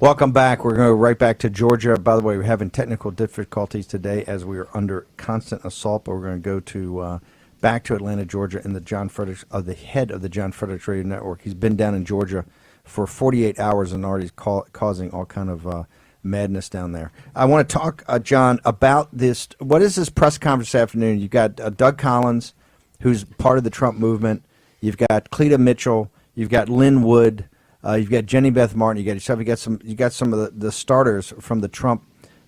Welcome back. We're going to go right back to Georgia. By the way, we're having technical difficulties today as we are under constant assault, but we're going to go to back to Atlanta, Georgia, and the John Fredericks, the head of the John Fredericks Radio Network. He's been down in Georgia for 48 hours and already causing all kind of madness down there. I want to talk, John, about this. What is this press conference this afternoon? You've got Doug Collins, who's part of the Trump movement. You've got Cleta Mitchell. You've got Lynn Wood. You've got Jenny Beth Martin. You got yourself. You got some of the starters from the Trump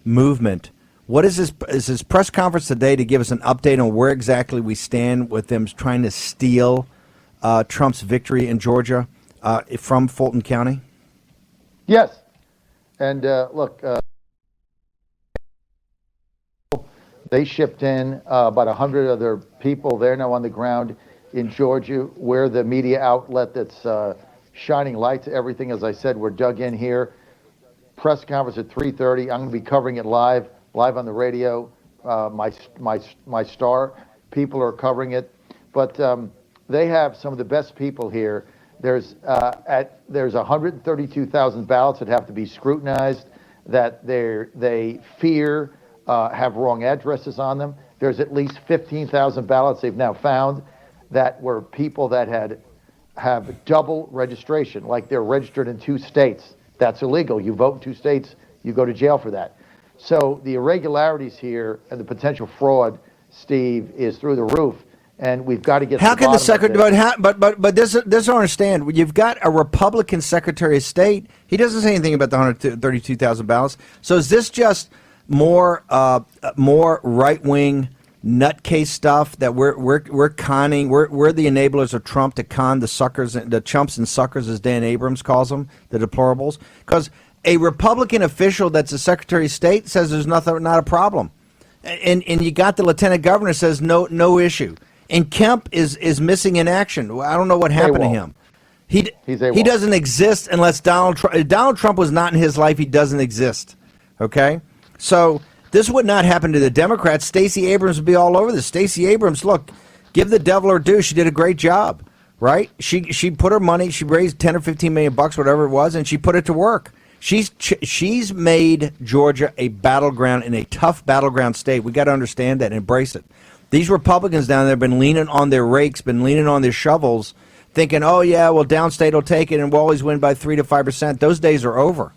movement. What is this? Is this press conference today to give us an update on where exactly we stand with them trying to steal Trump's victory in Georgia from Fulton County? Yes, and look, they shipped in about 100 other people. They're now on the ground in Georgia. We're the media outlet that's shining light to everything. As I said, we're dug in here. Press conference at 3:30. I'm going to be covering it live on the radio. My star people are covering it, but they have some of the best people here. There's 132,000 ballots that have to be scrutinized, that they fear have wrong addresses on them. There's at least 15,000 ballots they've now found that were people that have double registration, like they're registered in 2 states. That's illegal. You vote in 2 states, you go to jail for that. So the irregularities here and the potential fraud, Steve, is through the roof, and we've got to get. How can the secretary? But this I don't understand. You've got a Republican Secretary of State. He doesn't say anything about the 132,000 ballots. So is this just more right wing nutcase stuff that we're conning? We're the enablers of Trump to con the suckers, the chumps and suckers, as Dan Abrams calls them, the deplorables. Because a Republican official that's a Secretary of State says there's not a problem, and you got the Lieutenant Governor says no issue, and Kemp is missing in action. I don't know what happened to him. He doesn't exist unless Donald Trump was not in his life. He doesn't exist. Okay, so this would not happen to the Democrats. Stacey Abrams would be all over this. Stacey Abrams, look, give the devil her due. She did a great job, right? She put her money. She raised 10 or 15 million bucks, whatever it was, and she put it to work. She's made Georgia a battleground, in a tough battleground state. We got to understand that and embrace it. These Republicans down there have been leaning on their rakes, been leaning on their shovels, thinking, oh yeah, well downstate will take it and we'll always win by 3 to 5%. Those days are over.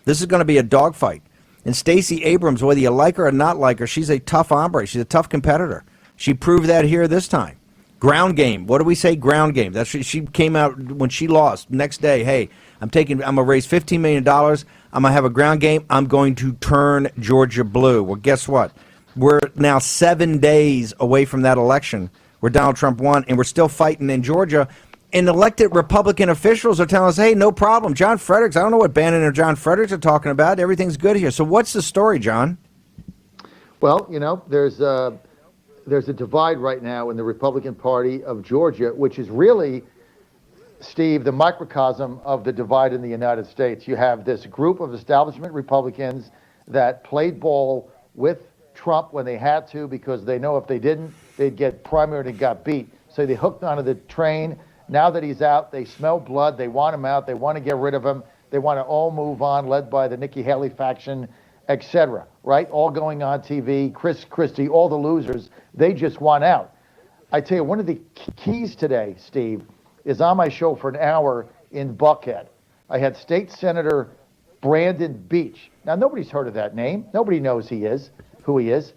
This is going to be a dogfight. And Stacey Abrams, whether you like her or not like her, she's a tough hombre. She's a tough competitor. She proved that here this time. Ground game. What do we say? Ground game. That's she came out when she lost. Next day, hey, I'm gonna raise $15 million. I'm gonna have a ground game. I'm going to turn Georgia blue. Well, guess what? We're now 7 days away from that election where Donald Trump won, and we're still fighting in Georgia. And elected Republican officials are telling us, hey, no problem. John Fredericks, I don't know what Bannon or John Fredericks are talking about. Everything's good here. So what's the story, John? Well, there's a divide right now in the Republican Party of Georgia, which is really, Steve, the microcosm of the divide in the United States. You have this group of establishment Republicans that played ball with Trump when they had to, because they know if they didn't, they'd get primaried and got beat. So they hooked onto the train. Now that he's out, they smell blood. They want him out. They want to get rid of him. They want to all move on, led by the Nikki Haley faction, etc. Right? All going on TV. Chris Christie, all the losers. They just want out. I tell you, one of the keys today, Steve, is on my show for an hour in Buckhead. I had State Senator Brandon Beach. Now, nobody's heard of that name. Nobody knows who he is.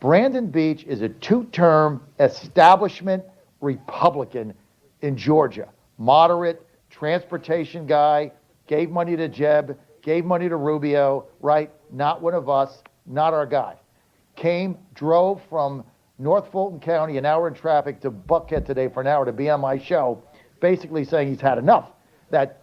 Brandon Beach is a 2-term establishment Republican in Georgia. Moderate, transportation guy, gave money to Jeb, gave money to Rubio, right? Not one of us, not our guy. Drove from North Fulton County, an hour in traffic, to Buckhead today for an hour to be on my show, basically saying he's had enough, that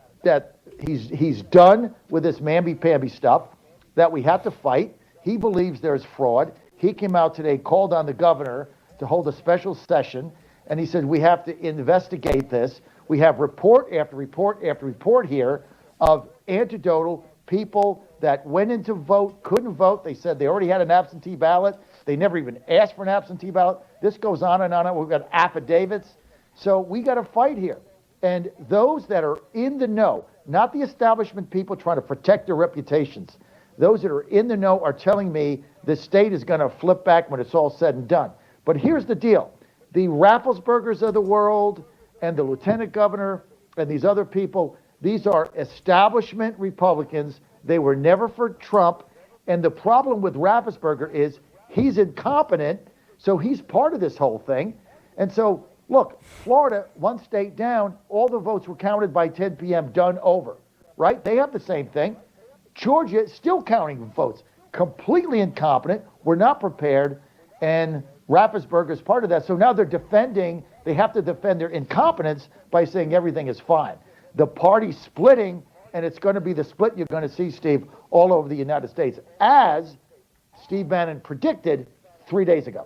he's done with this mamby-pamby stuff, that we have to fight. He believes there's fraud. He came out today, called on the governor to hold a special session, and he said, we have to investigate this. We have report after report after report here of anecdotal people that went in to vote, couldn't vote. They said they already had an absentee ballot. They never even asked for an absentee ballot. This goes on and on. We've got affidavits. So we got to fight here. And those that are in the know, not the establishment people trying to protect their reputations. Those that are in the know are telling me the state is going to flip back when it's all said and done. But here's the deal. The Rafflesburgers of the world and the lieutenant governor and these other people, these are establishment Republicans. They were never for Trump. And the problem with Rafflesberger is he's incompetent, so he's part of this whole thing. And so, look, Florida, one state down, all the votes were counted by 10 p.m., done over, right? They have the same thing. Georgia is still counting votes. Completely incompetent. We're not prepared. And Rafflesberger is part of that. So now they have to defend their incompetence by saying everything is fine. The party's splitting, and it's going to be the split you're going to see, Steve, all over the United States, as Steve Bannon predicted 3 days ago.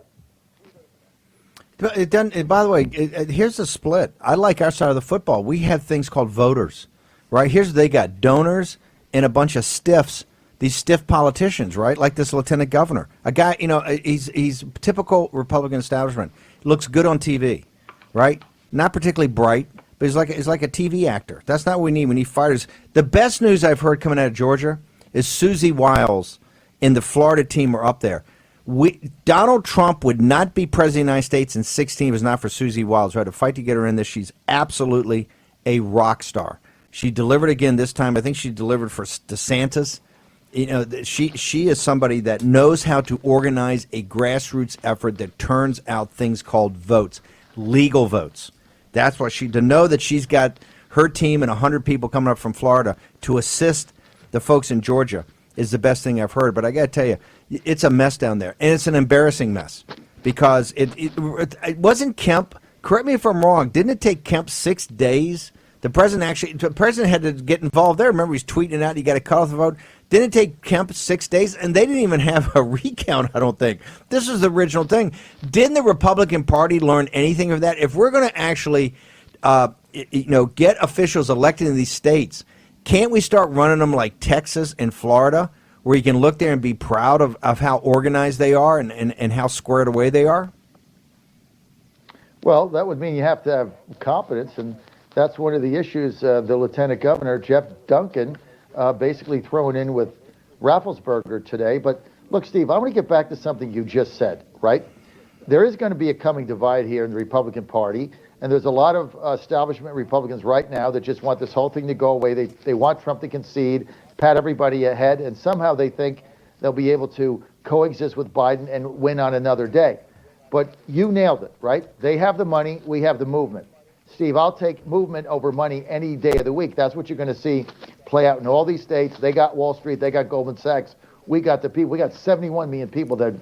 It doesn't, by the way, here's the split. I like our side of the football. We have things called voters, right? Here's what they got: donors and a bunch of stiffs, these stiff politicians, right? Like this lieutenant governor, a guy, he's typical Republican establishment. Looks good on TV, right? Not particularly bright, but he's like a TV actor. That's not what we need. We need fighters. The best news I've heard coming out of Georgia is Susie Wiles and the Florida team are up there. Donald Trump would not be president of the United States in 2016 if it was not for Susie Wiles. We had to fight to get her in this. She's absolutely a rock star. She delivered again this time. I think she delivered for DeSantis. She is somebody that knows how to organize a grassroots effort that turns out things called votes, legal votes. That's what to know that she's got her team and 100 people coming up from Florida to assist the folks in Georgia is the best thing I've heard. But I got to tell you, it's a mess down there, and it's an embarrassing mess because it wasn't Kemp. Correct me if I'm wrong. Didn't it take Kemp 6 days? The president had to get involved there. Remember, he's tweeting out, you got to cut off the vote. Didn't it take Kemp 6 days? And they didn't even have a recount, I don't think. This was the original thing. Didn't the Republican Party learn anything of that? If we're going to actually, get officials elected in these states, can't we start running them like Texas and Florida, where you can look there and be proud of how organized they are and how squared away they are? Well, that would mean you have to have competence, and that's one of the issues the Lieutenant Governor, Jeff Duncan, basically thrown in with Rafflesberger today. But look, Steve, I want to get back to something you just said, right? There is going to be a coming divide here in the Republican Party, and there's a lot of establishment Republicans right now that just want this whole thing to go away. They want Trump to concede, pat everybody ahead, and somehow they think they'll be able to coexist with Biden and win on another day. But you nailed it, right? They have the money, we have the movement. Steve, I'll take movement over money any day of the week. That's what you're going to see play out in all these states. They got Wall Street. They got Goldman Sachs. We got the people. We got 71 million people that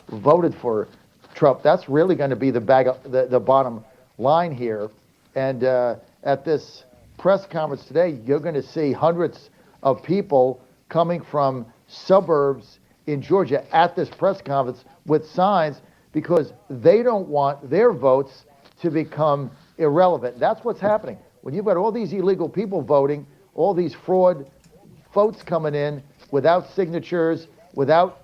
voted for Trump. That's really going to be the bottom line here. And at this press conference today, you're going to see hundreds of people coming from suburbs in Georgia at this press conference with signs because they don't want their votes to become irrelevant. That's what's happening. When you've got all these illegal people voting, all these fraud votes coming in without signatures, without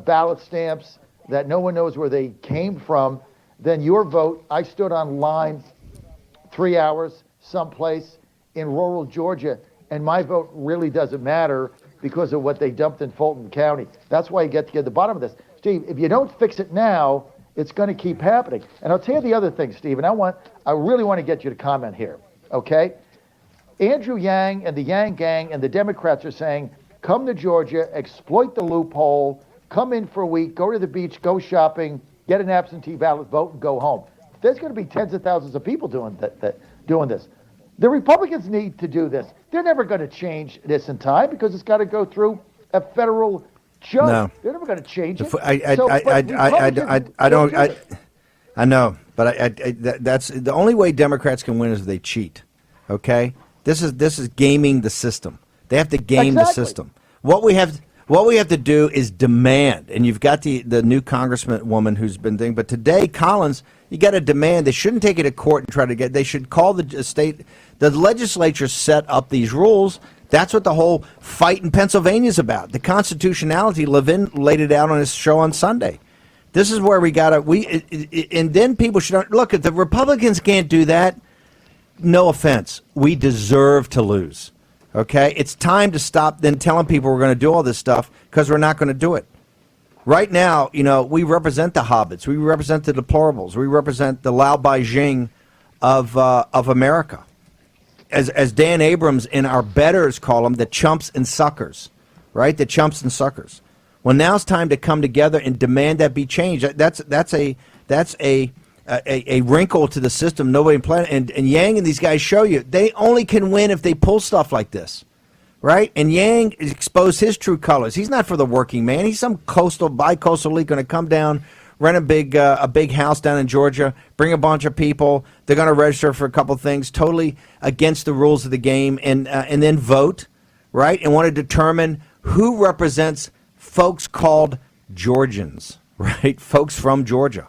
ballot stamps, that no one knows where they came from, then your vote, I stood on line 3 hours someplace in rural Georgia, and my vote really doesn't matter because of what they dumped in Fulton County. That's why you get to get to the bottom of this. Steve, if you don't fix it now, it's going to keep happening. And I'll tell you the other thing, Steve, and I really want to get you to comment here, okay? Andrew Yang and the Yang Gang and the Democrats are saying, come to Georgia, exploit the loophole, come in for a week, go to the beach, go shopping, get an absentee ballot vote, and go home. There's going to be tens of thousands of people doing this. The Republicans need to do this. They're never going to change this in time because it's got to go through a federal judge. No. They're never going to change it. I know, but that's the only way Democrats can win is if they cheat. Okay, this is gaming the system. They have to game the system. What we have to do is demand, and you've got the new congressman woman who's been doing. But today, Collins, you got to demand. They shouldn't take it to court and try to get. They should call the state. The legislature set up these rules. That's what the whole fight in Pennsylvania is about. The constitutionality. Levin laid it out on his show on Sunday. This is where we got to. And then people should look. If the Republicans can't do that, no offense, we deserve to lose. Okay? It's time to stop then telling people we're going to do all this stuff, because we're not going to do it. Right now, we represent the hobbits. We represent the deplorables. We represent the Lao Beijing of America. As Dan Abrams and our betters call them, the chumps and suckers, right? The chumps and suckers. Well, now it's time to come together and demand that be changed. That's a wrinkle to the system nobody planned. And Yang and these guys show you they only can win if they pull stuff like this, right? And Yang exposed his true colors. He's not for the working man. He's some bi-coastal elite going to come down, rent a big house down in Georgia, bring a bunch of people. They're going to register for a couple things, totally against the rules of the game, and then vote, right? And want to determine who represents folks called Georgians, right? Folks from Georgia.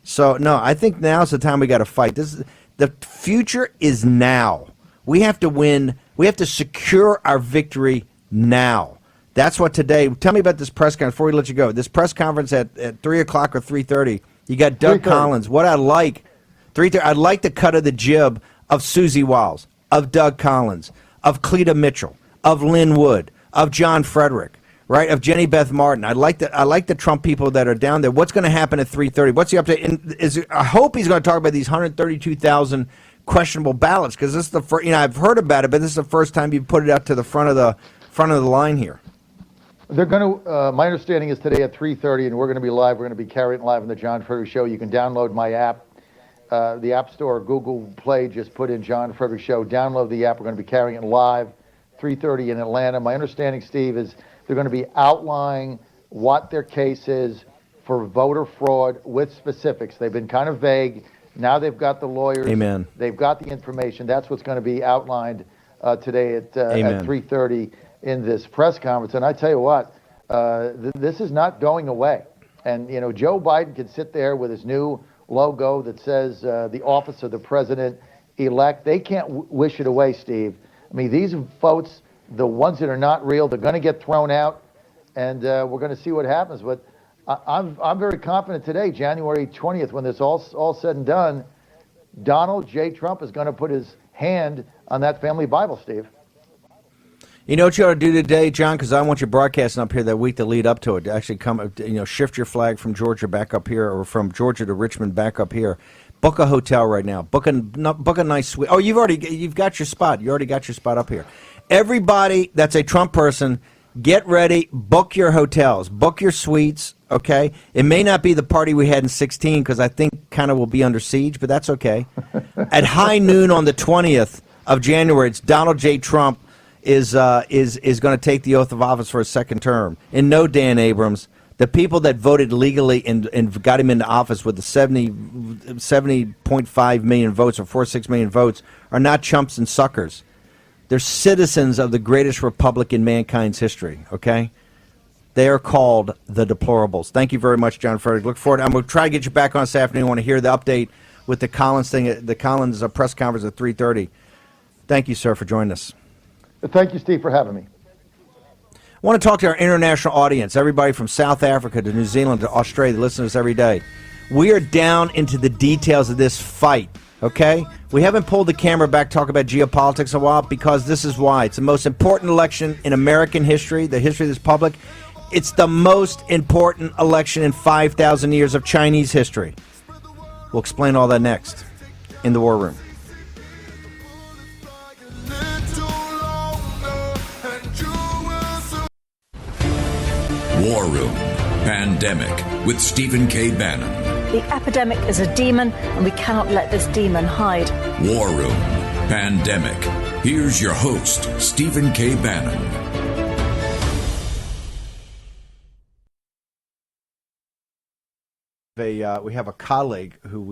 So, no, I think now's the time we got to fight. The future is now. We have to win. We have to secure our victory now. That's what today. Tell me about this press conference before we let you go. This press conference at 3 o'clock or 3:30. You got Doug Collins. What I like, 3:30. I like the cut of the jib of Susie Wiles, of Doug Collins, of Cleta Mitchell, of Lynn Wood, of John Frederick, right? Of Jenny Beth Martin. I like the Trump people that are down there. What's going to happen at 3:30? What's the update? And I hope he's going to talk about these 132,000 questionable ballots, because this is the first. I've heard about it, but this is the first time you put it out to the front of the line here. They're going to. My understanding is today at 3:30, and we're going to be live. We're going to be carrying it live on the John Frederick Show. You can download my app, the App Store, Google Play. Just put in John Frederick Show. Download the app. We're going to be carrying it live, 3:30 in Atlanta. My understanding, Steve, is they're going to be outlining what their case is for voter fraud with specifics. They've been kind of vague. Now they've got the lawyers. Amen. They've got the information. That's what's going to be outlined today at 3:30 in this press conference. And I tell you what, this is not going away. And, Joe Biden could sit there with his new logo that says the office of the president-elect. They can't wish it away, Steve. I mean, these votes, the ones that are not real, they're going to get thrown out, and we're going to see what happens. But I'm very confident today, January 20th, when this all said and done, Donald J. Trump is going to put his hand on that family Bible, Steve. You know what you ought to do today, John, because I want you broadcasting up here that week to lead up to it. To actually come, shift your flag from Georgia back up here, or from Georgia to Richmond back up here. Book a hotel right now. Book a nice suite. Oh, you've got your spot. You already got your spot up here. Everybody that's a Trump person, get ready. Book your hotels. Book your suites. Okay. It may not be the party we had in 2016, because I think kind of will be under siege, but that's okay. At high noon on the 20th of January, it's Donald J. Trump is going to take the oath of office for a second term. And no, Dan Abrams, the people that voted legally and got him into office with the 70.5 million votes, or 46 million votes, are not chumps and suckers. They're citizens of the greatest republic in mankind's history, okay? They are called the deplorables. Thank you very much, John Frederick. Look forward. I'm going to try to get you back on this afternoon. I want to hear the update with the Collins thing, the Collins press conference at 3:30. Thank you, sir, for joining us. Thank you, Steve, for having me. I want to talk to our international audience, everybody from South Africa to New Zealand to Australia that listen to us every day. We are down into the details of this fight, okay? We haven't pulled the camera back to talk about geopolitics in a while, because this is why. It's the most important election in American history, the history of this public. It's the most important election in 5,000 years of Chinese history. We'll explain all that next in the War Room. War Room Pandemic with Stephen K. Bannon. The epidemic is a demon, and we cannot let this demon hide. War Room Pandemic. Here's your host, Stephen K. Bannon. We have a colleague who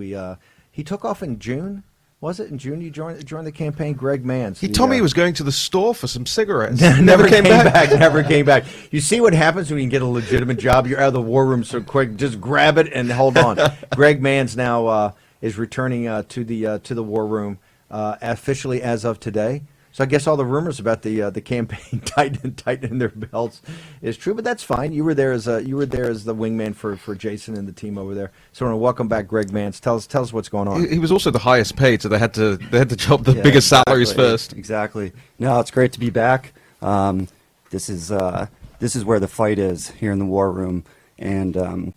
he took off in June. Was it in June you joined the campaign? Greg Manz. He told me he was going to the store for some cigarettes. Never came back. Never came back. You see what happens when you get a legitimate job? You're out of the war room so quick. Just grab it and hold on. Greg Manz now is returning to the war room officially as of today. So I guess all the rumors about the campaign tightening their belts is true, but that's fine. You were there as the wingman for Jason and the team over there. So I want to welcome back Greg Manz. Tell us what's going on. He was also the highest paid, so they had to chop the biggest salaries first. Exactly. No, it's great to be back. This is where the fight is here in the war room. And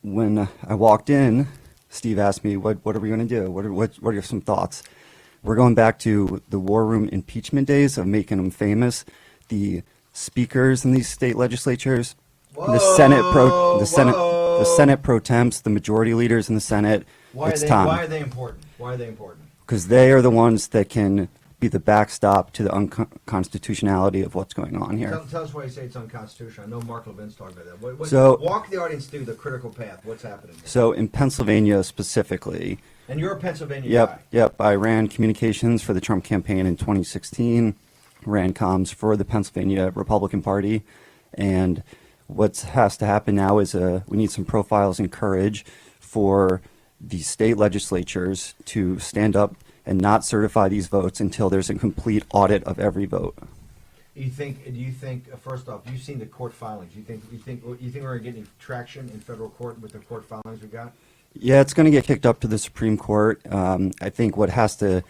when I walked in, Steve asked me, "What are we going to do? What are some thoughts?" We're going back to the war room impeachment days of making them famous. The speakers in these state legislatures, the Senate pro temps, the majority leaders in the Senate. Why are they important? Because they are the ones that can be the backstop to the unconstitutionality of what's going on here. Tell us why you say it's unconstitutional. I know Mark Levin's talking about that. So walk the audience through the critical path. What's happening here? So in Pennsylvania specifically. And you're a Pennsylvania guy. Yep. I ran communications for the Trump campaign in 2016, ran comms for the Pennsylvania Republican Party, and what has to happen now is we need some profiles and courage for the state legislatures to stand up and not certify these votes until there's a complete audit of every vote. Do you think first off, you've seen the court filings. You think we're getting traction in federal court with the court filings we got? Yeah, it's going to get kicked up to the Supreme Court. I think what has to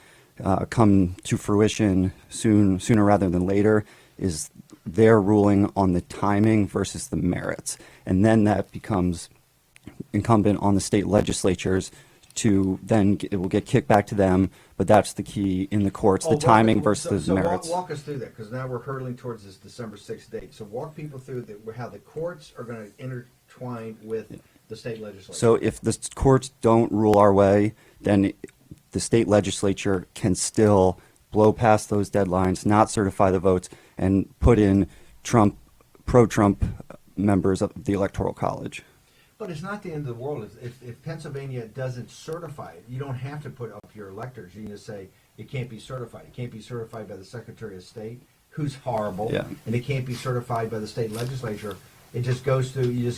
come to fruition sooner rather than later is their ruling on the timing versus the merits. And then that becomes incumbent on the state legislatures to then it will get kicked back to them. But that's the key in the courts, the timing versus the merits. Walk us through that, because now we're hurtling towards this December 6th date. So walk people through how the courts are going to intertwine with the state legislature. So if the courts don't rule our way, then the state legislature can still blow past those deadlines, not certify the votes, and put in pro-Trump members of the Electoral College. But it's not the end of the world. If Pennsylvania doesn't certify it, you don't have to put up your electors. You can just say it can't be certified. It can't be certified by the Secretary of State, who's horrible, and it can't be certified by the state legislature. It just goes through. You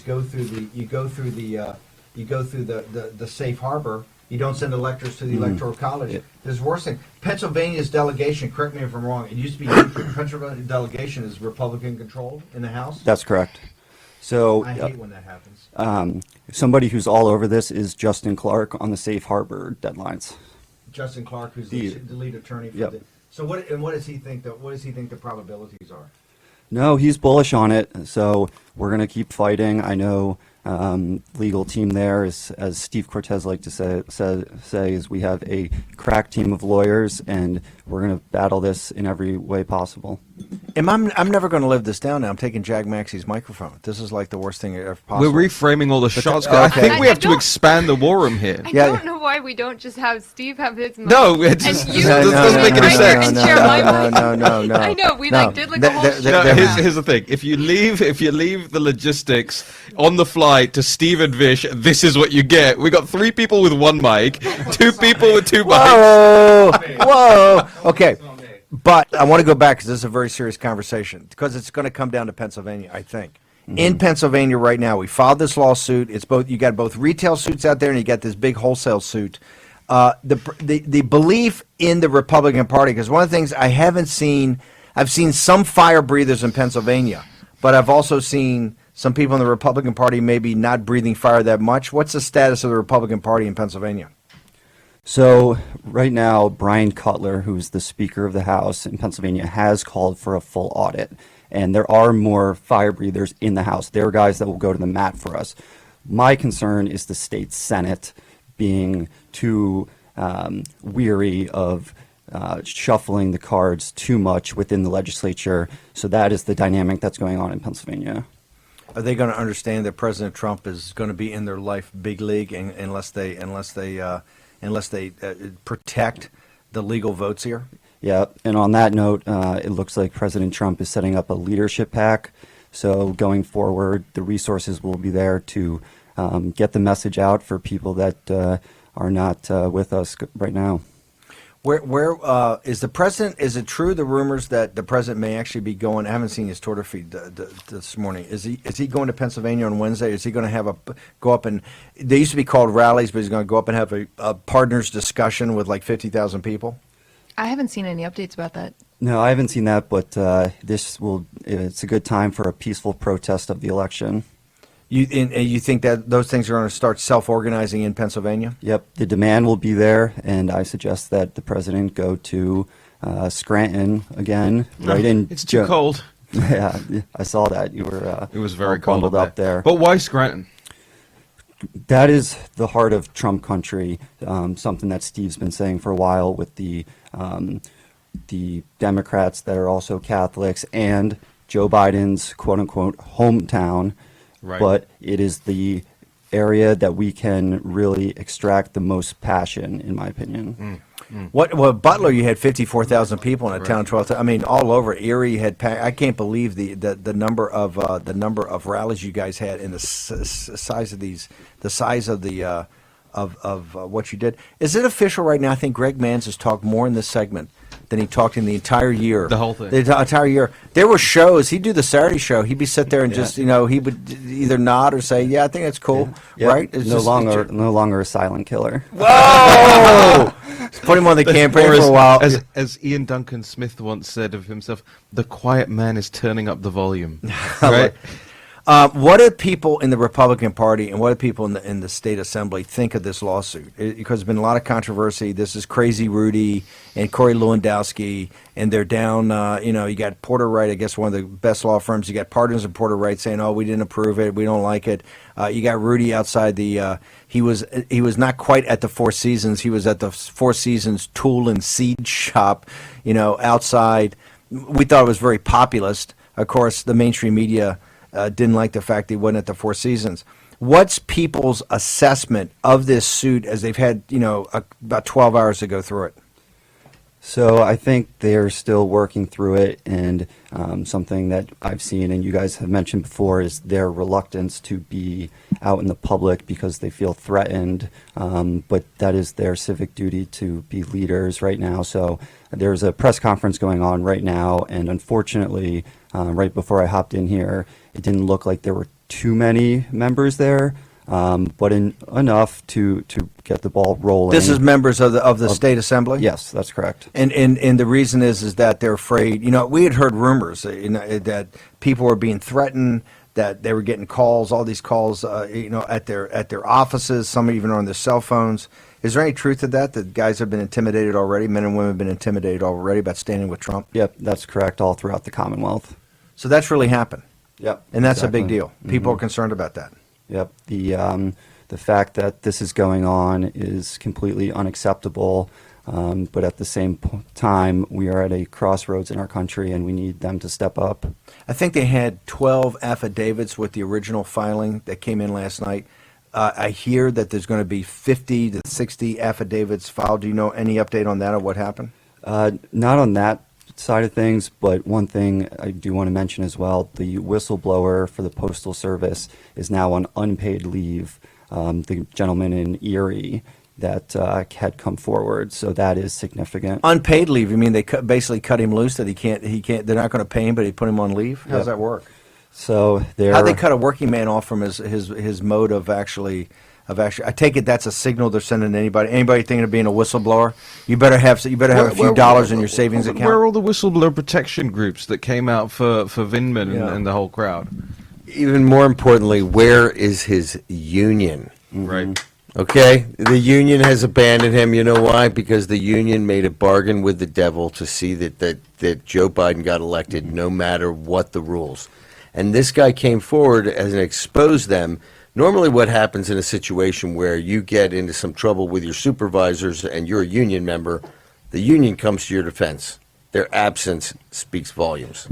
go through the safe harbor. You don't send electors to the Electoral College. Yeah. There's worse thing. Pennsylvania's delegation. Correct me if I'm wrong. It used to be Pennsylvania delegation is Republican controlled in the House. That's correct. So I hate when that happens. somebody who's all over this is Justin Clark on the safe harbor deadlines. Justin Clark, who's the lead attorney for the. So what does he think the probabilities are? No, he's bullish on it. So we're going to keep fighting. I know legal team there is, as Steve Cortez liked to say is we have a crack team of lawyers, and we're going to battle this in every way possible. And I'm never going to live this down now. I'm taking Jag Maxey's microphone. This is like the worst thing ever possible. We're reframing all the shots. I think we have to expand the war room here. I don't know why we don't just have Steve have his mic. No, it just and you doesn't make any sense. And share my mic. No. I know we did like a whole show. No, here's the thing. If you leave the logistics on the fly to Steve and Vish, this is what you get. We got 3 people with 1 mic, 2 people with 2 mics. Whoa. Okay. But I want to go back because this is a very serious conversation, because it's going to come down to Pennsylvania, I think. In Pennsylvania right now, we filed this lawsuit. It's both. You got both retail suits out there, and you got this big wholesale suit. The belief in the Republican Party, because one of the things I haven't seen, I've seen some fire breathers in Pennsylvania, but I've also seen some people in the Republican Party maybe not breathing fire that much. What's the status of the Republican Party in Pennsylvania? So right now, Brian Cutler, who's the Speaker of the House in Pennsylvania, has called for a full audit. And there are more fire breathers in the House. There are guys that will go to the mat for us. My concern is the state Senate being too weary of shuffling the cards too much within the legislature. So that is the dynamic that's going on in Pennsylvania. Are they going to understand that President Trump is going to be in their life big league unless they protect the legal votes here? Yeah, and on that note, it looks like President Trump is setting up a leadership PAC. So going forward, the resources will be there to get the message out for people that are not with us right now. Where is the president? Is it true, the rumors that the president may actually be going? I haven't seen his Twitter feed this morning. Is he going to Pennsylvania on Wednesday? Is he going to have go up and they used to be called rallies, but he's going to go up and have a partners discussion with like 50,000 people? I haven't seen any updates about that. No, I haven't seen that, but it's a good time for a peaceful protest of the election. You think that those things are going to start self-organizing in Pennsylvania? Yep, the demand will be there, and I suggest that the president go to Scranton again, right in. It's too cold. Yeah, I saw that. You were. It was very all cold bundled up there. But why Scranton? That is the heart of Trump country. Something that Steve's been saying for a while with the Democrats that are also Catholics and Joe Biden's quote unquote hometown. Right. But it is the area that we can really extract the most passion, in my opinion. Well, Butler, you had 54,000 people in a town. 12. I mean, all over Erie you had. I can't believe the number of rallies you guys had and the size of these, the size of the of what you did. Is it official right now? I think Greg Manz has talked more in this segment than he talked in the entire year. The whole thing. The entire year. There were shows. He'd do the Saturday show. He'd be sit there and just, he would either nod or say, "Yeah, I think that's cool." Yep. Right? It's no longer a silent killer. Whoa! Put him on the campaign for a while. As Ian Duncan Smith once said of himself, the quiet man is turning up the volume. Right? What do people in the Republican Party and what do people in the state assembly think of this lawsuit? Because there's been a lot of controversy. This is Crazy Rudy and Corey Lewandowski, and they're down. You got Porter Wright, I guess one of the best law firms. You got partners in Porter Wright saying, "Oh, we didn't approve it. We don't like it." You got Rudy outside the. He was not quite at the Four Seasons. He was at the Four Seasons tool and seed shop. Outside. We thought it was very populist. Of course, the mainstream media. Didn't like the fact he wasn't at the Four Seasons. What's people's assessment of this suit as they've had, about 12 hours to go through it? So I think they're still working through it, and something that I've seen and you guys have mentioned before is their reluctance to be out in the public because they feel threatened, but that is their civic duty to be leaders right now. So there's a press conference going on right now, and unfortunately, right before I hopped in here, it didn't look like there were too many members there. But enough to get the ball rolling. This is members of the state assembly? Yes, that's correct. And the reason is that they're afraid. We had heard rumors that people were being threatened, that they were getting calls, all these calls, at their offices, some even on their cell phones. Is there any truth to that? That guys have been intimidated already, men and women have been intimidated already about standing with Trump? Yep, that's correct, all throughout the Commonwealth. So that's really happened. Yep. And that's exactly. a big deal. People are concerned about that. Yep. The fact that this is going on is completely unacceptable, but at the same time, we are at a crossroads in our country, and we need them to step up. I think they had 12 affidavits with the original filing that came in last night. I hear that there's going to be 50 to 60 affidavits filed. Do you know any update on that or what happened? Not on that side of things, but one thing I do want to mention as well, the whistleblower for the Postal Service is now on unpaid leave. The gentleman in Erie that had come forward, so that is significant. Unpaid leave? You mean they basically cut him loose that he can't? They're not going to pay him, but he put him on leave. How does that work? So how they cut a working man off from his mode of actually. I take it that's a signal they're sending to anybody thinking of being a whistleblower. You better have a few dollars in your savings account. Where are all the whistleblower protection groups that came out for Vindman and the whole crowd? Even more importantly, where is his union? Right. Okay, the union has abandoned him. You know why? Because the union made a bargain with the devil to see that Joe Biden got elected no matter what the rules. And this guy came forward and exposed them. Normally what happens in a situation where you get into some trouble with your supervisors and you're a union member, the union comes to your defense. Their absence speaks volumes.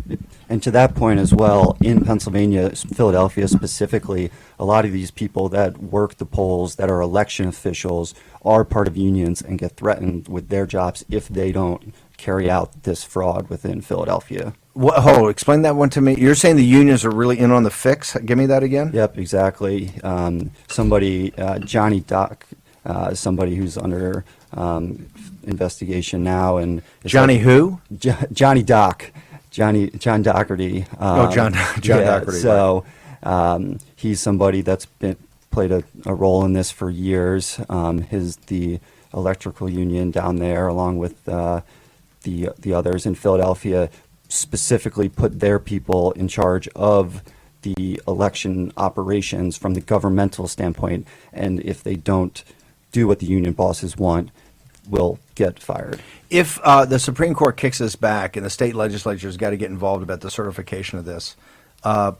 And to that point as well, in Pennsylvania, Philadelphia specifically, a lot of these people that work the polls, that are election officials, are part of unions and get threatened with their jobs if they don't carry out this fraud within Philadelphia. Explain that one to me. You're saying the unions are really in on the fix? Give me that again. Yep, exactly. Somebody, Johnny Dock, somebody who's under investigation now, and Johnny who? Johnny Dock, John Doherty. John Doherty. So he's somebody that's played a role in this for years. The electrical union down there, along with the others in Philadelphia specifically put their people in charge of the election operations from the governmental standpoint, and if they don't do what the union bosses want, will get fired. If the Supreme Court kicks this back and the state legislature's got to get involved about the certification of this,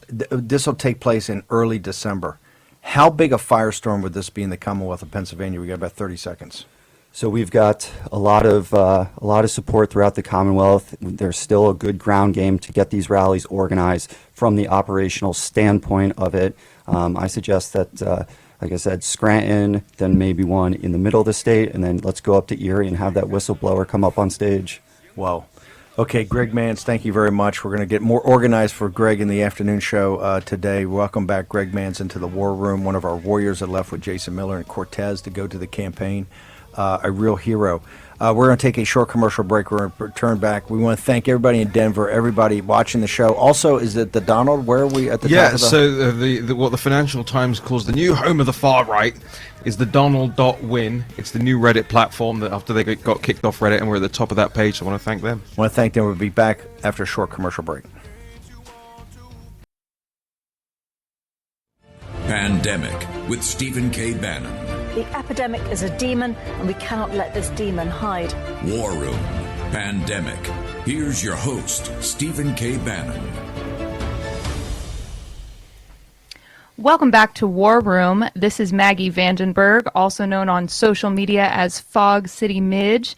this will take place in early December. How big a firestorm would this be in the Commonwealth of Pennsylvania? We got about 30 seconds. So we've got a lot of support throughout the Commonwealth. There's still a good ground game to get these rallies organized from the operational standpoint of it. I suggest that, like I said, Scranton, then maybe one in the middle of the state, and then let's go up to Erie and have that whistleblower come up on stage. Whoa. Okay, Greg Manz, thank you very much. We're going to get more organized for Greg in the afternoon show today. Welcome back, Greg Manz, into the war room, one of our warriors that left with Jason Miller and Cortez to go to the campaign. A real hero. We're going to take a short commercial break. We're going to return back. We want to thank everybody in Denver, everybody watching the show. Also, is it the Donald? Where are we at the top of the... So the what the Financial Times calls the new home of the far right is the Donald.win. It's the new Reddit platform that after they got kicked off Reddit, and we're at the top of that page, so I want to thank them. I want to thank them. We'll be back after a short commercial break. Pandemic with Stephen K. Bannon. The epidemic is a demon, and we cannot let this demon hide. War Room. Pandemic. Here's your host, Stephen K. Bannon. Welcome back to War Room. This is Maggie Vandenberg, also known on social media as Fog City Midge.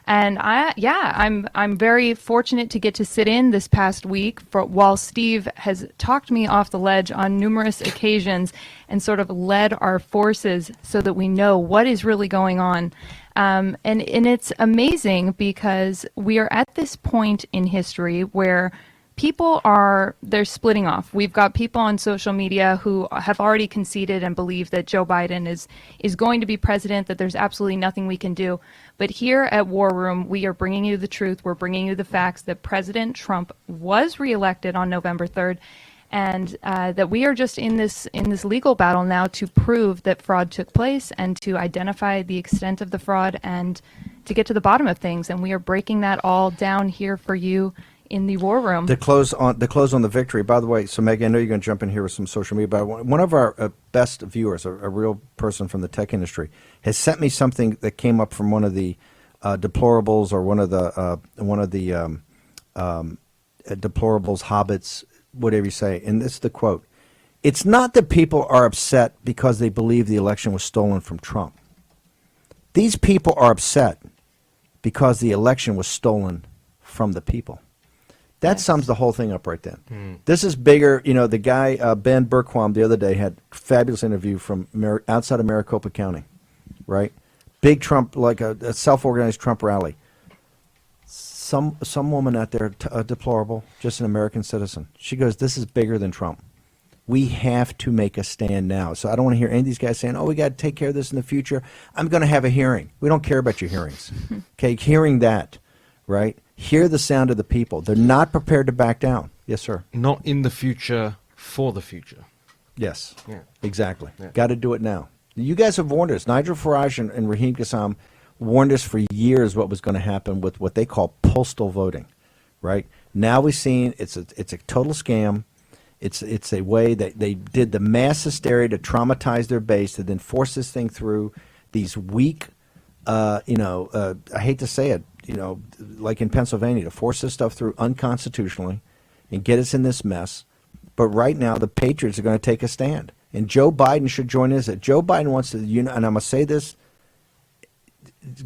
And I'm very fortunate to get to sit in this past week while Steve has talked me off the ledge on numerous occasions and sort of led our forces so that we know what is really going on. And it's amazing because we are at this point in history where they're splitting off. We've got people on social media who have already conceded and believe that Joe Biden is going to be president, that there's absolutely nothing we can do. But here at War Room, we are bringing you the truth. We're bringing you the facts that President Trump was reelected on November 3rd, and that we are just in this legal battle now to prove that fraud took place and to identify the extent of the fraud and to get to the bottom of things. And we are breaking that all down here for you in the War Room. The close on the victory. By the way, so Maggie, I know you're going to jump in here with some social media, but one of our best viewers, a real person from the tech industry, has sent me something that came up from one of the deplorables or one of the deplorables, hobbits, whatever you say. And this is the quote: "It's not that people are upset because they believe the election was stolen from Trump. These people are upset because the election was stolen from the people." That sums the whole thing up right then. This is bigger. You know, the guy, Ben Berquam, the other day had a fabulous interview from outside of Maricopa County, right? Big Trump, like a self-organized Trump rally. Some woman out there, deplorable, just an American citizen. She goes, "This is bigger than Trump. We have to make a stand now." So I don't want to hear any of these guys saying, "Oh, we got to take care of this in the future. I'm going to have a hearing." We don't care about your hearings. Okay, hearing that, right? Hear the sound of the people. They're not prepared to back down. Yes, sir. Not in the future, for the future. Yes, Yeah. exactly. Yeah. Got to do it now. You guys have warned us. Nigel Farage and Raheem Kassam warned us for years what was going to happen with what they call postal voting, right? Now we've seen it's a total scam. It's a way that they did the mass hysteria to traumatize their base, to then force this thing through these weak, I hate to say it, like in Pennsylvania, to force this stuff through unconstitutionally and get us in this mess. But right now, the patriots are going to take a stand. And Joe Biden should join us. Joe Biden wants to, and I'm going to say this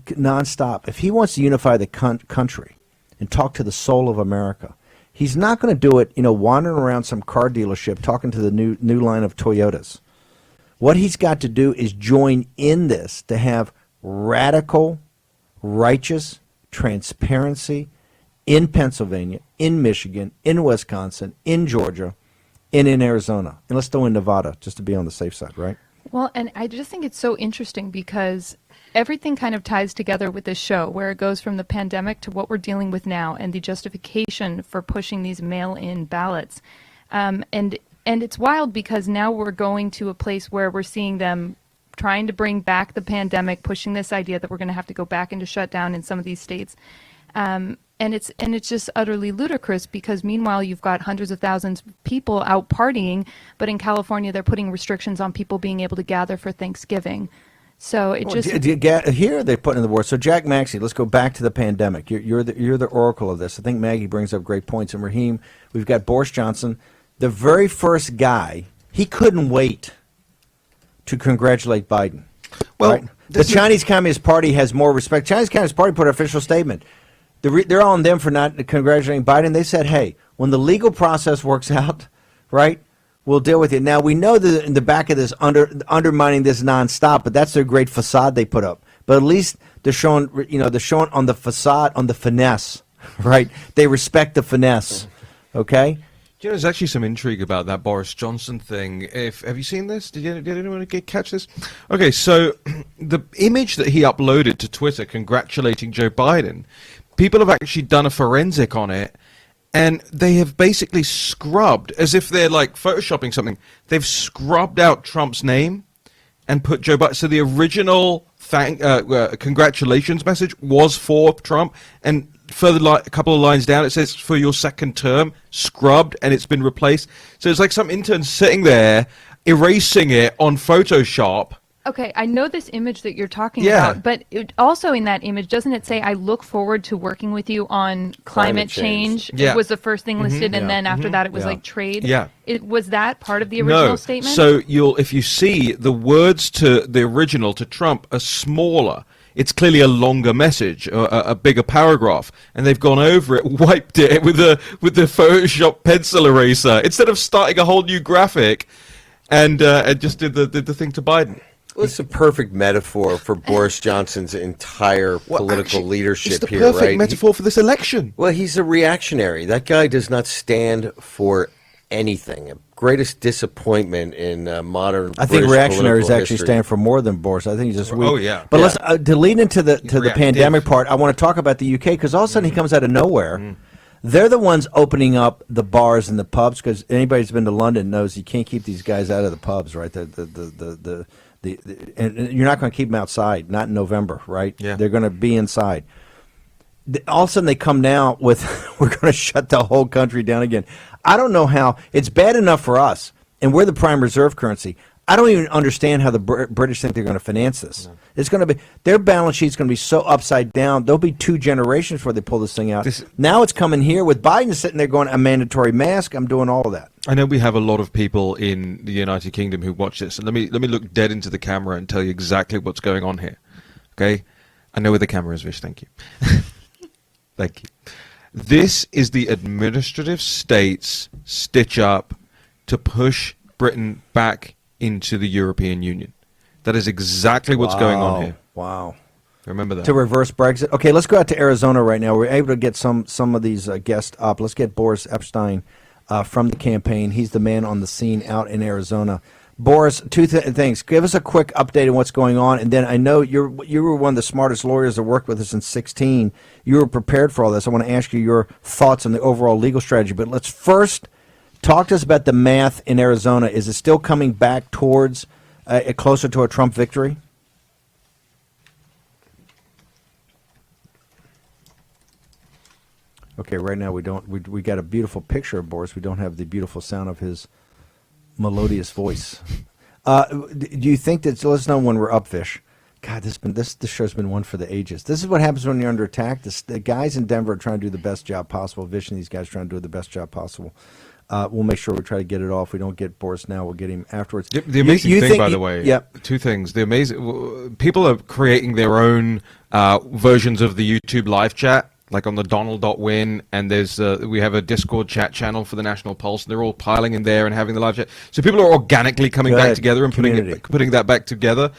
nonstop. If he wants to unify the country and talk to the soul of America, he's not going to do it, wandering around some car dealership talking to the new line of Toyotas. What he's got to do is join in this to have radical, righteous transparency in Pennsylvania, in Michigan, in Wisconsin, in Georgia, and in Arizona. And let's throw in Nevada just to be on the safe side, right? Well, and I just think it's so interesting because everything kind of ties together with this show, where it goes from the pandemic to what we're dealing with now and the justification for pushing these mail-in ballots. And it's wild because now we're going to a place where we're seeing them trying to bring back the pandemic, pushing this idea that we're going to have to go back into shutdown in some of these states. And it's just utterly ludicrous because meanwhile you've got hundreds of thousands of people out partying, but in California they're putting restrictions on people being able to gather for Thanksgiving. So it just here they put in the word. So Jack Maxey, let's go back to the pandemic. You're the oracle of this. I think Maggie brings up great points. And Raheem, we've got Boris Johnson, the very first guy. He couldn't wait to congratulate Biden. Well, right? The Chinese Communist Party has more respect. Chinese Communist Party put an official statement. They're on them for not congratulating Biden. They said, hey, when the legal process works out, right, we'll deal with it. Now, we know that in the back of this, undermining this nonstop, but that's their great facade they put up. But at least they're showing on the facade, on the finesse, right? They respect the finesse, okay? You know, there's actually some intrigue about that Boris Johnson thing. Have you seen this? Did anyone catch this? Okay, so the image that he uploaded to Twitter congratulating Joe Biden, people have actually done a forensic on it, and they have basically scrubbed, as if they're like photoshopping something, they've scrubbed out Trump's name and put Joe Biden. So the original congratulations message was for Trump, and further a couple of lines down it says for your second term, scrubbed, and it's been replaced. So it's like some intern sitting there erasing it on Photoshop. Okay, I know this image that you're talking Yeah. about, but also in that image, doesn't it say, I look forward to working with you on climate change? Yeah. It was the first thing listed, and then after that it was Yeah. like trade. Yeah. Was that part of the original No. statement? So if you see the words to the original to Trump are smaller. It's clearly a longer message, a bigger paragraph, and they've gone over it, wiped it with the Photoshop pencil eraser instead of starting a whole new graphic, and just did the thing to Biden. Well, it's a perfect metaphor for Boris Johnson's entire political leadership it's the here, perfect right? metaphor for this election. Well, he's a reactionary. That guy does not stand for anything. Greatest disappointment in modern. I think British reactionaries political actually history. stand for more than Boris. I think he's just weak. Oh, yeah. But Yeah. let's to lead into the Reactive. pandemic part. I want to talk about the UK because all of a sudden he comes out of nowhere. They're the ones opening up the bars and the pubs because anybody who's been to London knows you can't keep these guys out of the pubs, right? And you're not going to keep them outside, not in November, right? Yeah. They're going to be inside. All of a sudden they come now with we're going to shut the whole country down again. I don't know how. It's bad enough for us, and we're the prime reserve currency. I don't even understand how the British think they're going to finance this. No. It's going to be their balance sheet's going to be so upside down. There'll be 2 generations before they pull this thing out. Now it's coming here with Biden sitting there going, a mandatory mask. I'm doing all of that. I know we have a lot of people in the United Kingdom who watch this, and let me look dead into the camera and tell you exactly what's going on here. Okay, I know where the camera is, Vish. Thank you. Thank you. This is the administrative states stitch up to push Britain back into the European Union. That is exactly what's going on here. Wow. Remember that. To reverse Brexit. Okay, let's go out to Arizona right now. We're able to get some of these guests up. Let's get Boris Epshteyn from the campaign. He's the man on the scene out in Arizona. Boris, two things. Give us a quick update on what's going on, and then I know you were one of the smartest lawyers that worked with us in 2016. You were prepared for all this. I want to ask you your thoughts on the overall legal strategy, but let's first talk to us about the math in Arizona. Is it still coming back towards closer to a Trump victory? Okay, right now we don't. We got a beautiful picture of Boris. We don't have the beautiful sound of his melodious voice. Do you think that? So let us know when we're up, Fish. God, this show's been one for the ages. This is what happens when you're under attack. The guys in Denver are trying to do the best job possible. Vish and these guys are trying to do the best job possible. We'll make sure we try to get it off. We don't get Boris now. We'll get him afterwards. The amazing thing, by the way, yep. 2 things. The amazing people are creating their own versions of the YouTube live chat, like on the Donald.win, and there's we have a Discord chat channel for the National Pulse, and they're all piling in there and having the live chat. So people are organically coming back together and putting that back together,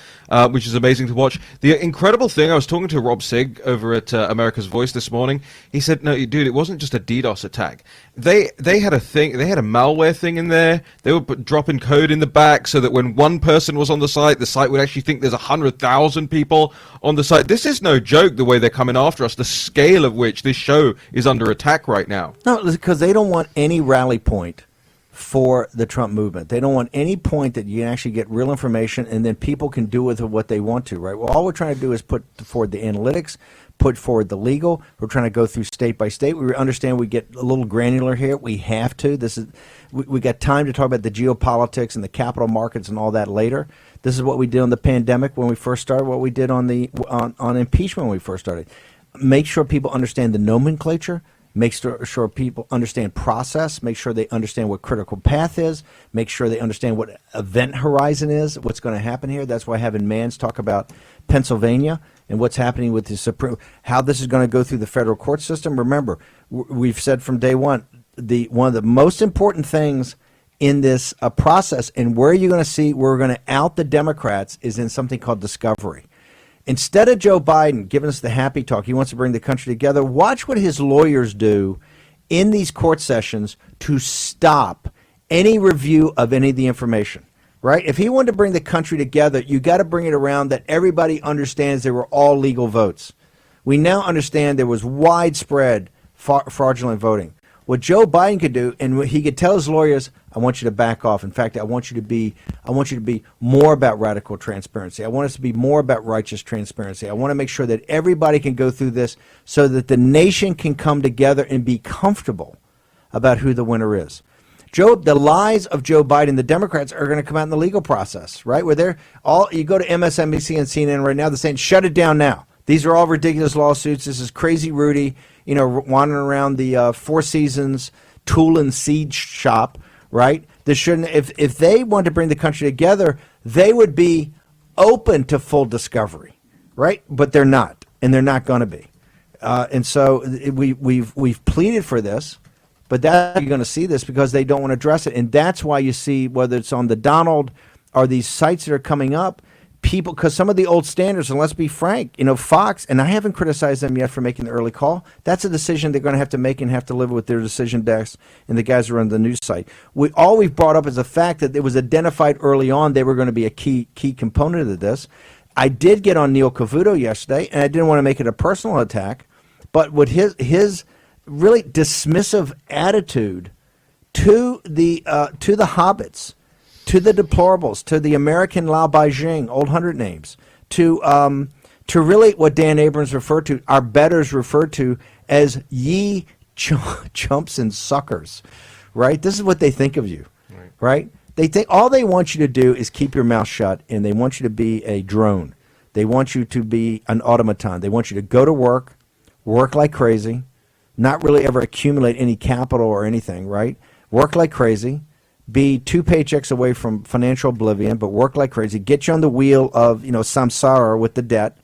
which is amazing to watch. The incredible thing, I was talking to Rob Sigg over at America's Voice this morning. He said, "No, dude, it wasn't just a DDoS attack. They had a thing. They had a malware thing in there. They were dropping code in the back so that when one person was on the site would actually think there's 100,000 people on the site. This is no joke. The way they're coming after us, the scale of which this show is under attack right now. No, because they don't want any rally point for the Trump movement. They don't want any point that you can actually get real information and then people can do with it what they want to, right? Well, all we're trying to do is put forward the analytics, put forward the legal. We're trying to go through state by state. We understand we get a little granular here. We have to. We got time to talk about the geopolitics and the capital markets and all that later. This is what we did on the pandemic when we first started, what we did on impeachment when we first started. Make sure people understand the nomenclature. Make sure people understand process. Make sure they understand what critical path is. Make sure they understand what event horizon is, what's going to happen here. That's why having Manz talk about Pennsylvania and what's happening with the Supreme, how this is going to go through the federal court system. Remember, we've said from day one, one of the most important things in this process and where you're going to see where we're going to out the Democrats is in something called discovery. Instead of Joe Biden giving us the happy talk, he wants to bring the country together. Watch what his lawyers do in these court sessions to stop any review of any of the information, right? If he wanted to bring the country together, you got to bring it around that everybody understands they were all legal votes. We now understand there was widespread fraudulent voting. What Joe Biden could do, and he could tell his lawyers, I want you to back off. In fact, I want you to be more about radical transparency. I want us to be more about righteous transparency. I want to make sure that everybody can go through this so that the nation can come together and be comfortable about who the winner is. The lies of Joe Biden, the Democrats are going to come out in the legal process, right? Where you go to MSNBC and CNN right now, they're saying, shut it down now. These are all ridiculous lawsuits. This is crazy Rudy, wandering around the Four Seasons tool and seed shop, right? This shouldn't. If they want to bring the country together, they would be open to full discovery, right? But they're not, and they're not going to be. And so we've pleaded for this, but you're going to see this because they don't want to address it, and that's why you see whether it's on the Donald or these sites that are coming up. People, because some of the old standards, and let's be frank, Fox, and I haven't criticized them yet for making the early call. That's a decision they're going to have to make and have to live with their decision desks and the guys who run the news site. All we've brought up is the fact that it was identified early on they were going to be a key component of this. I did get on Neil Cavuto yesterday, and I didn't want to make it a personal attack, but with his really dismissive attitude to the hobbits, to the deplorables, to the American Lao Beijing, old 100 names, to really what Dan Abrams referred to, our betters referred to as ye chumps and suckers, right? This is what they think of you, right? They think all they want you to do is keep your mouth shut, and they want you to be a drone. They want you to be an automaton. They want you to go to work like crazy, not really ever accumulate any capital or anything, right? Work like crazy. Be 2 paychecks away from financial oblivion, but work like crazy. Get you on the wheel of, samsara with the debt,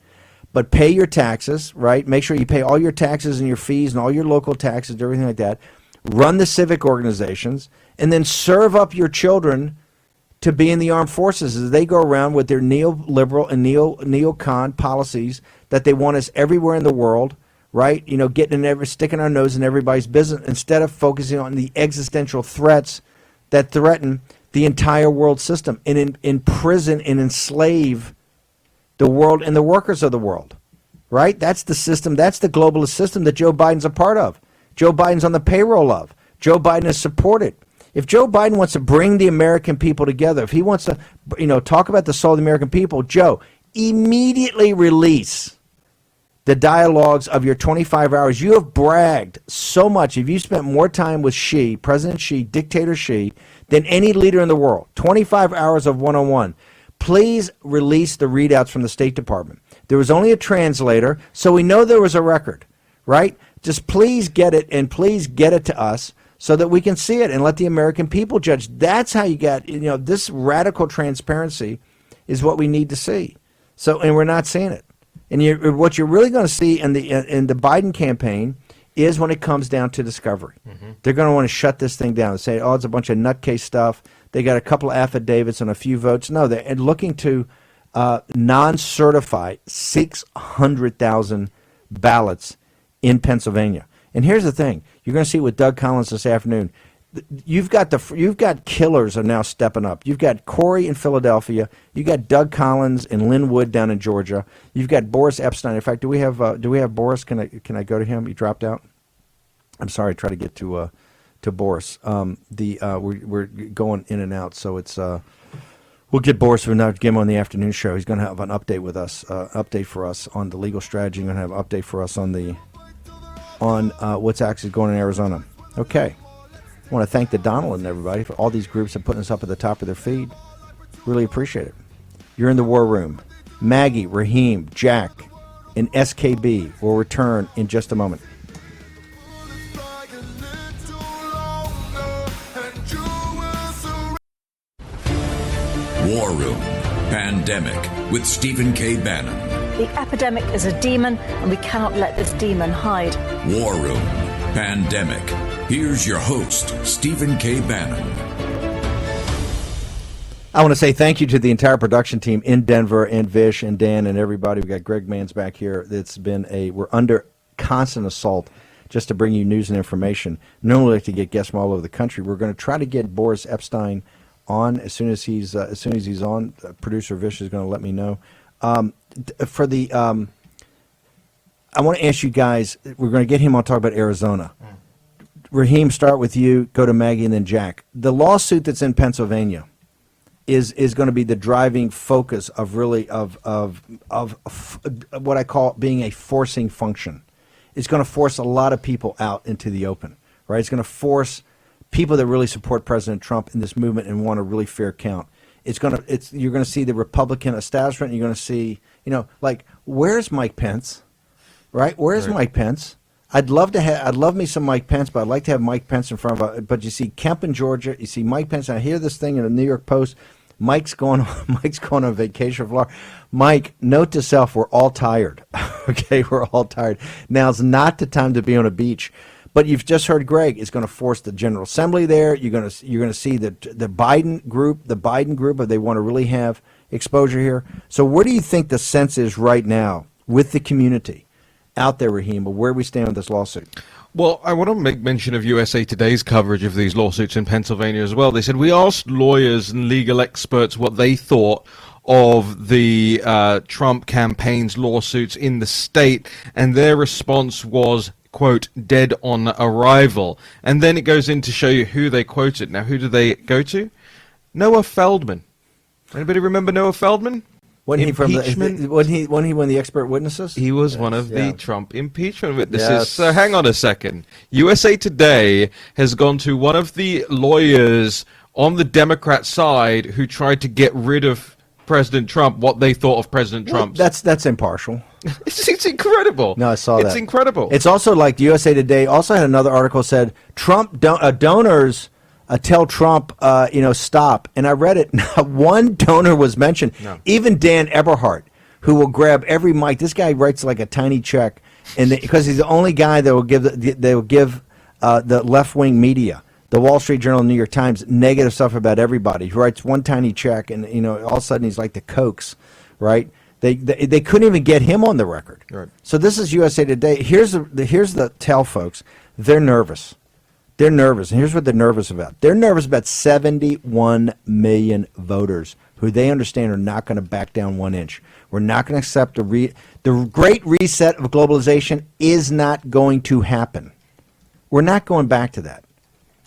but pay your taxes, right? Make sure you pay all your taxes and your fees and all your local taxes and everything like that. Run the civic organizations, and then serve up your children to be in the armed forces as they go around with their neoliberal and neocon policies that they want us everywhere in the world, right? Sticking our nose in everybody's business instead of focusing on the existential threats that threaten the entire world system and imprison and enslave the world and the workers of the world, right? That's the system. That's the globalist system that Joe Biden's a part of. Joe Biden's on the payroll of. Joe Biden is supported. If Joe Biden wants to bring the American people together, if he wants to, talk about the soul of the American people, Joe, immediately release the dialogues of your 25 hours. You have bragged so much. If you spent more time with Xi, President Xi, dictator Xi, than any leader in the world, 25 hours of one-on-one, please release the readouts from the State Department. There was only a translator, so we know there was a record, right? Just please get it, and please get it to us so that we can see it and let the American people judge. That's how you get, this radical transparency is what we need to see. So, and we're not seeing it. And what you're really going to see in the Biden campaign is when it comes down to discovery. Mm-hmm. They're going to want to shut this thing down and say, it's a bunch of nutcase stuff. They got a couple of affidavits and a few votes. No, they're looking to non-certify 600,000 ballots in Pennsylvania. And here's the thing. You're going to see with Doug Collins this afternoon. You've got killers are now stepping up. You've got Corey in Philadelphia. You got Doug Collins and Lynn Wood down in Georgia. You've got Boris Epstein. In fact, do we have Boris? Can I go to him? He dropped out. I'm sorry. Try to get to Boris. We're going in and out, so it's We'll get Boris to get him on the afternoon show. He's going to have an update with us, update for us on the legal strategy. Going to have an update for us on what's actually going on in Arizona. Okay. I want to thank the Donald and everybody for all these groups and putting us up at the top of their feed. Really appreciate it. You're in the war room. Maggie, Raheem, Jack, and SKB will return in just a moment. War Room Pandemic with Stephen K. Bannon. The epidemic is a demon, and we cannot let this demon hide. War Room Pandemic. Here's your host, Stephen K. Bannon. I want to say thank you to the entire production team in Denver and Vish and Dan and everybody. We got Greg Manz back here. We're under constant assault just to bring you news and information. Normally like to get guests from all over the country. We're going to try to get Boris Epshteyn on as soon as he's on. Producer Vish is going to let me know. I want to ask you guys. We're going to get him on to talk about Arizona. Raheem, start with you. Go to Maggie and then Jack. The lawsuit that's in Pennsylvania is going to be the driving focus of what I call being a forcing function. It's going to force a lot of people out into the open, right? It's going to force people that really support President Trump in this movement and want a really fair count. You're going to see the Republican establishment. You're going to see, like, where's Mike Pence, right? Where's Mike Pence? I'd love me some Mike Pence, but I'd like to have Mike Pence in front of. But you see Kemp in Georgia. You see Mike Pence. I hear this thing in the New York Post. Mike's going on vacation for Florida. Mike, note to self: we're all tired. Okay, we're all tired. Now's not the time to be on a beach. But you've just heard Greg is going to force the General Assembly there. You're going to see the Biden group, if they want to really have exposure here. So where do you think the sense is right now with the community out there, Raheem, of where we stand with this lawsuit? Well, I want to make mention of USA Today's coverage of these lawsuits in Pennsylvania as well. They said, we asked lawyers and legal experts what they thought of the Trump campaign's lawsuits in the state, and their response was, quote, dead on arrival. And then it goes in to show you who they quoted. Now, who do they go to? Noah Feldman. Anybody remember Noah Feldman? Wasn't he one of the expert witnesses? He was one of the Trump impeachment witnesses. Yes. So hang on a second. USA Today has gone to one of the lawyers on the Democrat side who tried to get rid of President Trump, what they thought of President Trump. That's impartial. It's incredible. No, I saw that. It's incredible. It's also like USA Today also had another article said Trump donors tell Trump, stop. And I read it. Not one donor was mentioned. No. Even Dan Eberhardt, who will grab every mic. This guy writes like a tiny check, and because he's the only guy that will give the left wing media, the Wall Street Journal, New York Times, negative stuff about everybody. He writes one tiny check, and all of a sudden he's like the Kochs, right? They couldn't even get him on the record. Right. So this is USA Today. Here's the tell, folks. They're nervous. They're nervous, and here's what they're nervous about. They're nervous about 71 million voters who they understand are not going to back down 1 inch. We're not going to accept the great reset of globalization is not going to happen. We're not going back to that.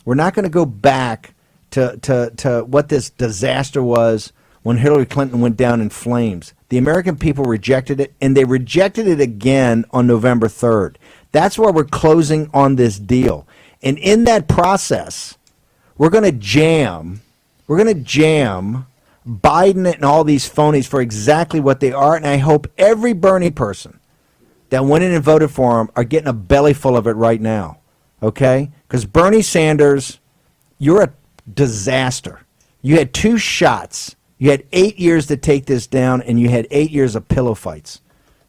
We're not going to go back to what this disaster was when Hillary Clinton went down in flames. The American people rejected it, and they rejected it again on November 3rd. That's why we're closing on this deal. And in that process, we're going to jam Biden and all these phonies for exactly what they are. And I hope every Bernie person that went in and voted for him are getting a belly full of it right now. Okay? Because Bernie Sanders, you're a disaster. You had 2 shots. You had 8 years to take this down, and you had 8 years of pillow fights.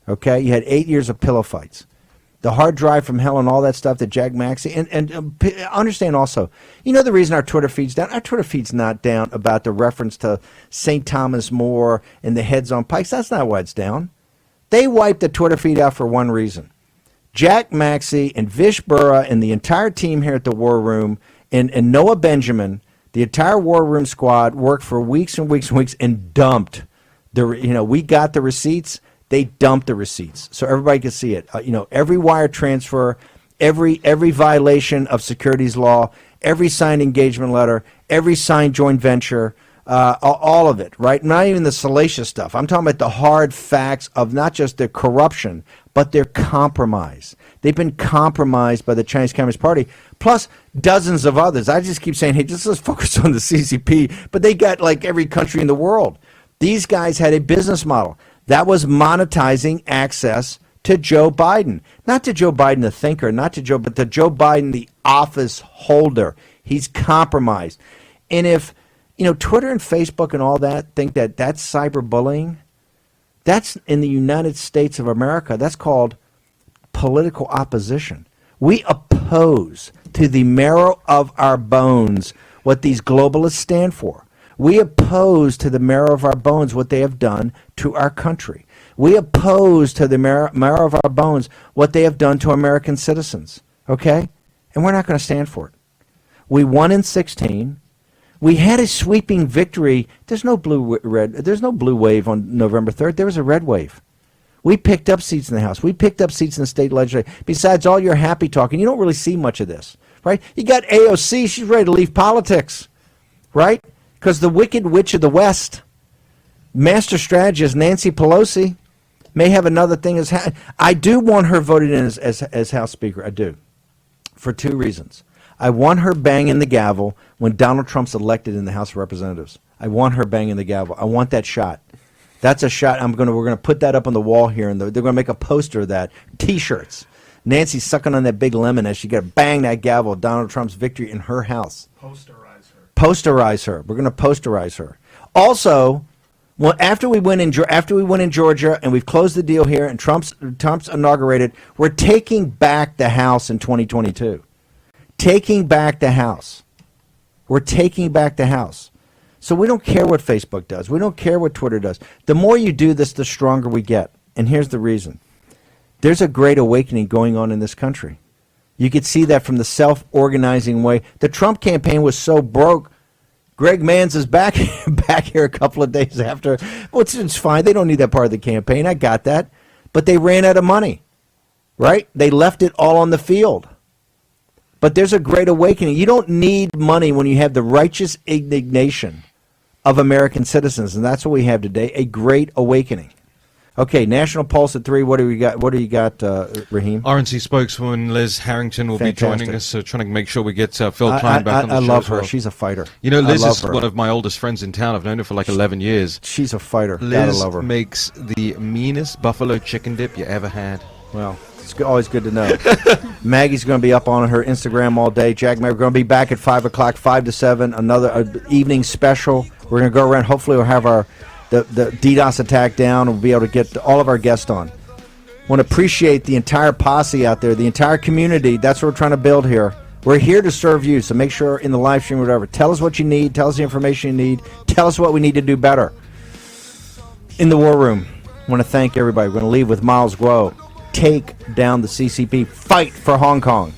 Okay? You had 8 years of pillow fights. The hard drive from hell and all that stuff that Jack Maxey, and understand also, the reason our Twitter feed's down? Our Twitter feed's not down about the reference to St. Thomas More and the heads on pikes. That's not why it's down. They wiped the Twitter feed out for one reason. Jack Maxey and Vish Burra and the entire team here at the War Room and Noah Benjamin, the entire War Room squad worked for weeks and weeks and weeks and dumped we got the receipts. They dumped the receipts so everybody could see it. Every wire transfer, every violation of securities law, every signed engagement letter, every signed joint venture, all of it, right? Not even the salacious stuff. I'm talking about the hard facts of not just their corruption, but their compromise. They've been compromised by the Chinese Communist Party, plus dozens of others. I just keep saying, hey, just let's focus on the CCP, but they got like every country in the world. These guys had a business model that was monetizing access to Joe Biden. Not to Joe Biden, the thinker, not to Joe, but to Joe Biden, the office holder. He's compromised. And if, Twitter and Facebook and all that think that that's cyberbullying, that's in the United States of America. That's called political opposition. We oppose to the marrow of our bones what these globalists stand for. We oppose to the marrow of our bones what they have done to our country. We oppose to the marrow of our bones what they have done to American citizens. Okay? And we're not going to stand for it. We won in 16. We had a sweeping victory. There's no blue wave on November 3rd. There was a red wave. We picked up seats in the House. We picked up seats in the state legislature. Besides all your happy talking, you don't really see much of this, right? You got AOC. She's ready to leave politics, right? Because the wicked witch of the West, master strategist Nancy Pelosi, may have another thing. I do want her voted in as House Speaker. I do, for two reasons. I want her banging the gavel when Donald Trump's elected in the House of Representatives. I want her banging the gavel. I want that shot. That's a shot. We're going to put that up on the wall here, and they're going to make a poster of that. T-shirts. Nancy sucking on that big lemon as she got to bang that gavel. Donald Trump's victory in her house. Posterize her. We're going to posterize her. Also, after we win in Georgia and we've closed the deal here and Trump's inaugurated, we're taking back the House in 2022. Taking back the House. We're taking back the House. So we don't care what Facebook does. We don't care what Twitter does. The more you do this, the stronger we get. And here's the reason. There's a great awakening going on in this country. You could see that from the self-organizing way. The Trump campaign was so broke. Greg Manz is back here a couple of days after. Well, it's fine. They don't need that part of the campaign. I got that. But they ran out of money, right? They left it all on the field. But there's a great awakening. You don't need money when you have the righteous indignation of American citizens, and that's what we have today, a great awakening. Okay, National Pulse at 3. What do you got, Raheem? RNC spokeswoman Liz Harrington will be joining us, so trying to make sure we get Phil Klein back on the show. I love her. Well. She's a fighter. Liz is one of my oldest friends in town. I've known her for like 11 years. She's a fighter. Liz Gotta love her. makes the meanest buffalo chicken dip you ever had. Well, it's always good to know. Maggie's going to be up on her Instagram all day. Jack and I are going to be back at 5 o'clock, 5 to 7, another evening special. We're going to go around. Hopefully we'll have the DDoS attack down and we'll be able to get all of our guests on. Want to appreciate the entire posse out there, the entire community. That's what we're trying to build here. We're here to serve you, so make sure in the live stream or whatever, tell us what you need, tell us the information you need, tell us what we need to do better. In the War Room, I want to thank everybody. We're going to leave with Miles Guo. Take down the CCP. Fight for Hong Kong.